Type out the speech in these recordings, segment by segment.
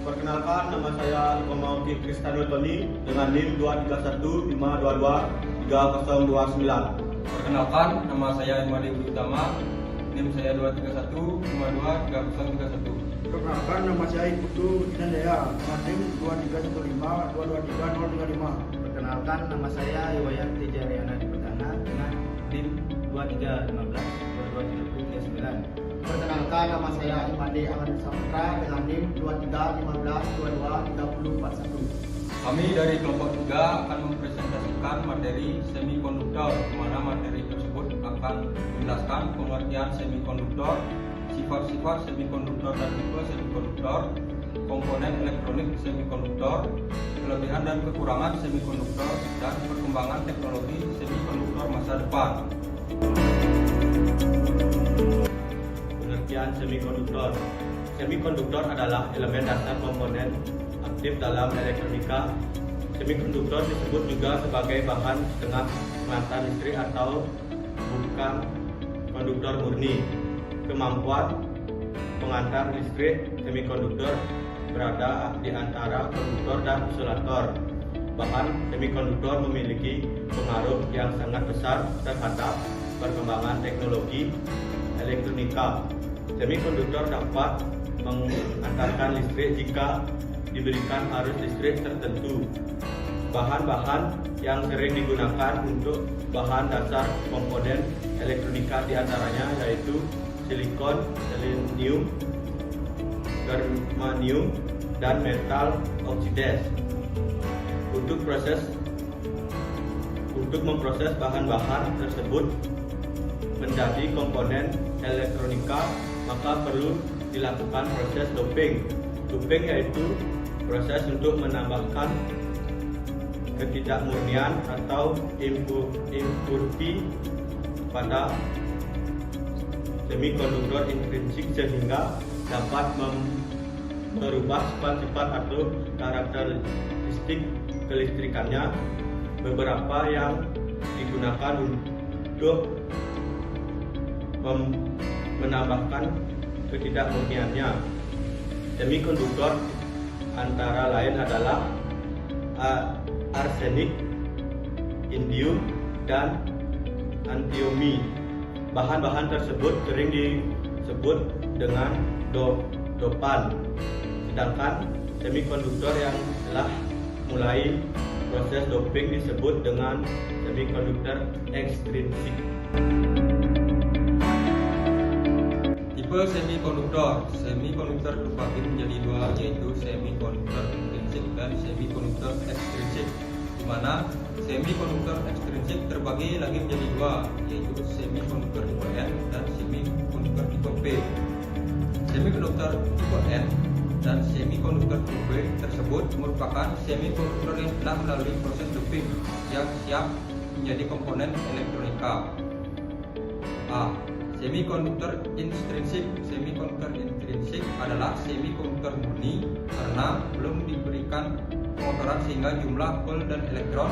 Perkenalkan, nama saya Komauti Kristiano Tony dengan NIM 2311233029. Perkenalkan, nama saya Imadi Utama, NIM saya 231523031. Perkenalkan, nama saya Putu Inandaya dengan NIM 23152230035. Perkenalkan, nama saya Iwayan Tejariana Diperdana dengan NIM 2316-2239. Perkenalkan, nama saya Imade Ahmad Saputra dengan NIM 2315223041. Kami dari kelompok 3 akan mempresentasikan materi semikonduktor, di mana materi tersebut akan menjelaskan pengertian semikonduktor, sifat-sifat semikonduktor dan tipe semikonduktor, komponen elektronik semikonduktor, kelebihan dan kekurangan semikonduktor, dan perkembangan teknologi semikonduktor masa depan. Pengertian semikonduktor. Semikonduktor adalah elemen dasar komponen aktif dalam elektronika. Semikonduktor disebut juga sebagai bahan setengah pengantar listrik atau bukan konduktor murni. Kemampuan pengantar listrik semikonduktor berada di antara konduktor dan isolator. Bahan semikonduktor memiliki pengaruh yang sangat besar terhadap perkembangan teknologi elektronika. Semikonduktor dapat mengantarkan listrik jika diberikan arus listrik tertentu. Bahan-bahan yang sering digunakan untuk bahan dasar komponen elektronika diantaranya yaitu silikon, selenium, germanium, dan metal oksidas. Untuk memproses bahan-bahan tersebut menjadi komponen elektronika, maka perlu dilakukan proses doping. Doping yaitu proses untuk menambahkan ketidakmurnian atau impurity pada semikonduktor intrinsik sehingga dapat merubah sifat-sifat atau karakteristik kelistrikannya. Beberapa yang digunakan untuk menambahkan ketidakmurniannya semikonduktor antara lain adalah arsenik, indium, dan antiumi. Bahan-bahan tersebut sering disebut dengan dopan, sedangkan semikonduktor yang telah mulai proses doping disebut dengan semikonduktor ekstrinsik. Tipe semikonduktor. Semikonduktor terbagi menjadi dua, yaitu semikonduktor intrinsik dan semikonduktor ekstrinsik. Di mana semikonduktor ekstrinsik terbagi lagi menjadi dua, yaitu semikonduktor tipe N dan semikonduktor tipe P. Semikonduktor tipe N dan semikonduktor tipe B tersebut merupakan semikonduktor yang telah melalui proses doping yang siap menjadi komponen elektronika. A. Semikonduktor intrinsik. Semikonduktor intrinsik adalah semikonduktor murni karena belum diberikan pengotoran sehingga jumlah hole dan elektron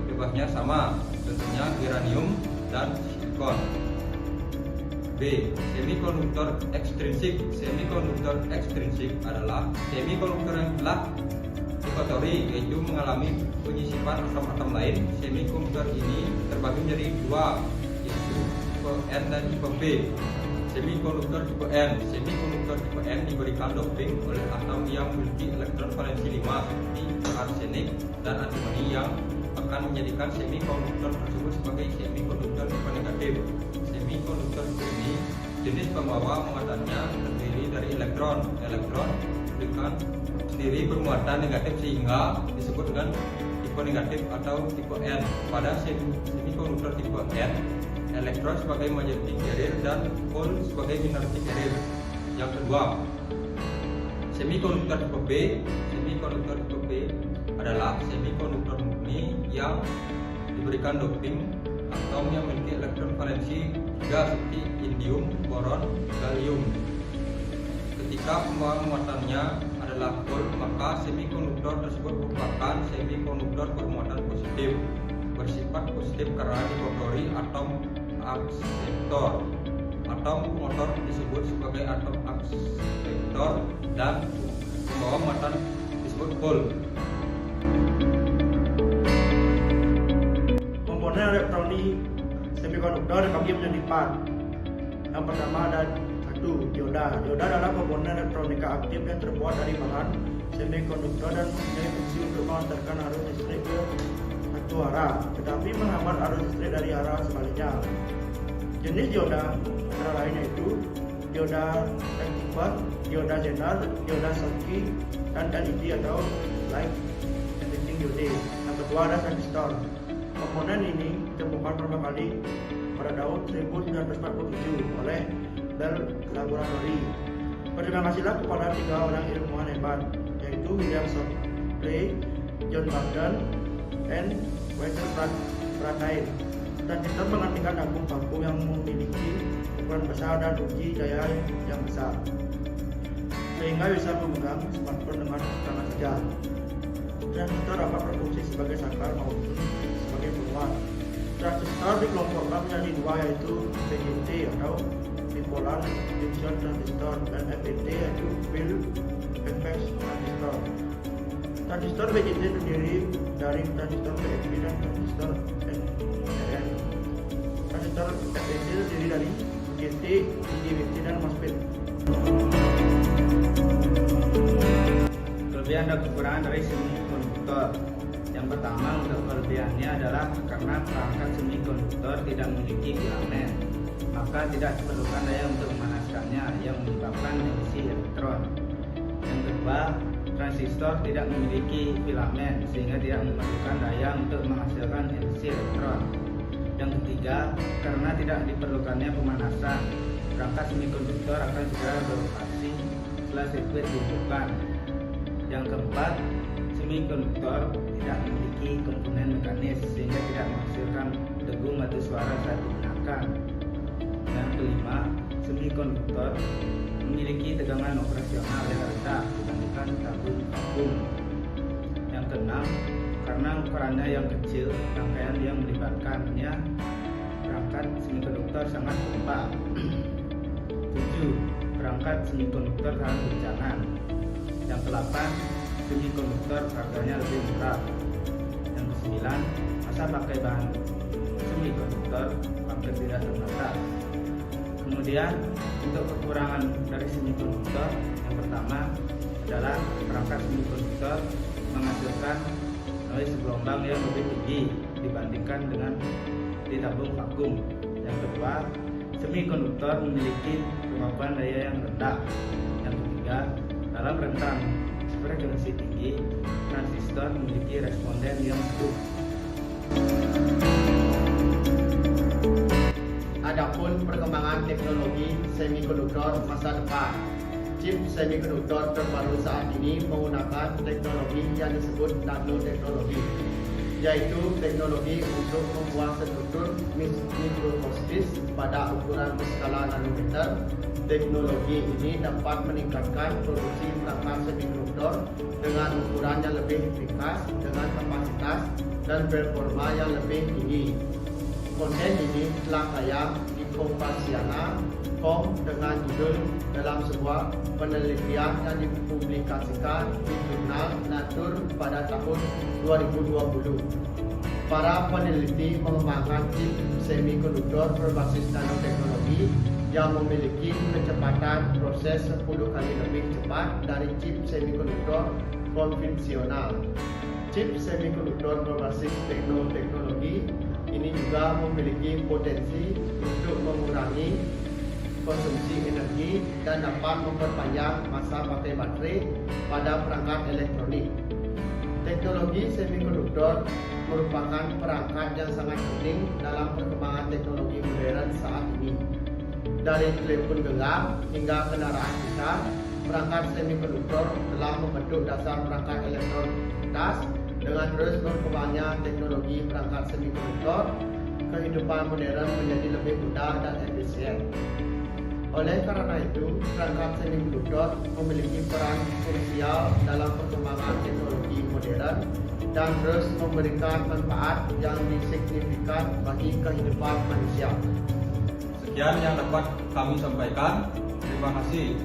bebasnya sama, tentunya uranium dan silikon. B. Semikonduktor ekstrinsik. Semikonduktor ekstrinsik adalah semikonduktor yang telah dikotori, yaitu mengalami penyisipan atom-atom lain. Semikonduktor ini terbagi menjadi dua, yaitu tipe N dan tipe B. Semikonduktor tipe N. Semikonduktor tipe N diberikan doping oleh atom yang memiliki elektron valensi 5 seperti arsenik dan antimoni yang akan menjadikan semikonduktor tersebut sebagai semikonduktor tipe negatif. Semikonduktor ini jenis pembawa muatannya terdiri dari elektron. Elektron dengan sendiri bermuatan negatif sehingga disebut dengan tipe negatif atau tipe N. Pada semikonduktor tipe N, elektron sebagai magnetic carrier dan hole sebagai magnetic carrier. Yang kedua, semikonduktor tipe B. Semikonduktor tipe B adalah semikonduktor murni yang diberikan doping atom yang memiliki elektron valensi 3 seperti indium, boron, gallium. Ketika pembawaan muatannya adalah hole, maka semikonduktor tersebut merupakan semikonduktor bermuatan positif, bersifat positif karena dikotori atom akseptor. Atom motor disebut sebagai atom akseptor dan pembawa keselamatan disebut hole. Komponen elektronik semikonduktor dibagi menjadi 4. Yang pertama ada 1. Dioda. Dioda adalah komponen elektronika aktif yang terbuat dari bahan semikonduktor dan mempunyai fungsi untuk mengantarkan arus listrik ke satu arah, tetapi menghambat arus listrik dari arah sebaliknya. Jenis dioda antara lain yaitu dioda Activated, dioda Zener, dioda Schottky, dan LED atau Light Emitting Diode. Yang kedua ada transistor. Komponen ini ditemukan pertama kali pada tahun 1947 oleh Bell Laboratory. Berterima kasihlah kepada 3 orang ilmuwan hebat, yaitu William Shockley, John Barton, dan Walter Brattain. Transistor menggantikan tabung vakum yang memiliki ukuran besar dan uji daya yang besar, sehingga bisa memegang smartphone dengan tangan saja. Transistor dapat berfungsi sebagai saklar maupun sebagai penguat. Transistor dikelompokkan menjadi 2, yaitu BJT atau bipolar junction transistor dan FET yaitu field effect transistor. Transistor BJT terdiri dari transistor PFP dan transistor NPN. Transistor FET terdiri dari BJT, IGBT, dan MOSFET. Kelebihan dan kekurangan dari semikonduktor. Yang pertama, untuk kelebihannya adalah karena perangkat semikonduktor tidak memiliki filamen, maka tidak diperlukan daya untuk memanaskannya yang menyebabkan emisi elektron. Yang kedua, transistor tidak memiliki filamen sehingga tidak memerlukan daya untuk menghasilkan emisi elektron. Yang ketiga, karena tidak diperlukannya pemanasan, perangkat semikonduktor akan segera beroperasi setelah sirkuit dihidupkan. Yang keempat, semikonduktor tidak memiliki komponen mekanis sehingga tidak menghasilkan degung atau suara saat digunakan. Yang kelima, semikonduktor memiliki tegangan operasional yang rendah dibandingkan tabung vakum. Yang keenam, karena ukurannya yang kecil, rangkaian yang melibatkannya perangkat semikonduktor sangat kompak. 7. Perangkat semikonduktor tahan guncangan. Yang ke-8, semikonduktor harganya lebih murah. Yang ke-9, masa pakai bahan semikonduktor hampir tidak terbatas. Kemudian untuk kekurangan dari semikonduktor, yang pertama adalah perangkat semikonduktor menghasilkan noise gelombang yang lebih tinggi dibandingkan dengan di tabung vakum. Yang kedua, semikonduktor memiliki kemampuan daya yang rendah. Yang ketiga, dalam rentang frekuensi tinggi, transistor memiliki responden yang teduh. Adapun perkembangan teknologi semikonduktor masa depan. Chip semikonduktor terbaru saat ini menggunakan teknologi yang disebut nanoteknologi, yaitu teknologi untuk membuat struktur mikrokosmis pada ukuran berskala nanometer. Teknologi ini dapat meningkatkan produksi perangkat semikonduktor dengan ukuran yang lebih ringkas, dengan kapasitas dan performa yang lebih tinggi. Konten ini telah tayang di Compassiana dengan judul dalam sebuah penelitian yang dipublikasikan di jurnal Nature pada tahun 2020. Para peneliti mengembangkan chip semikonduktor berbasis nanoteknologi yang memiliki kecepatan proses 10 kali lebih cepat dari chip semikonduktor konvensional. Chip semikonduktor berbasis teknologi ini juga memiliki potensi untuk mengurangi konsumsi energi dan dapat memperpanjang masa pakai baterai pada perangkat elektronik. Teknologi semikonduktor merupakan perangkat yang sangat penting dalam perkembangan teknologi modern saat ini. Dari telepon genggam hingga kendaraan besar, perangkat semikonduktor telah membentuk dasar perangkat elektronik. Dengan terus berkembangnya teknologi perangkat semikonduktor, kehidupan modern menjadi lebih mudah dan efisien. Oleh karena itu, perangkat semikonduktor memiliki peran krusial dalam perkembangan teknologi modern dan terus memberikan manfaat yang signifikan bagi kehidupan manusia. Sekian yang dapat kami sampaikan. Terima kasih.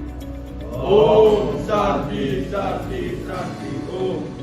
Om Shanti Shanti Shanti Om.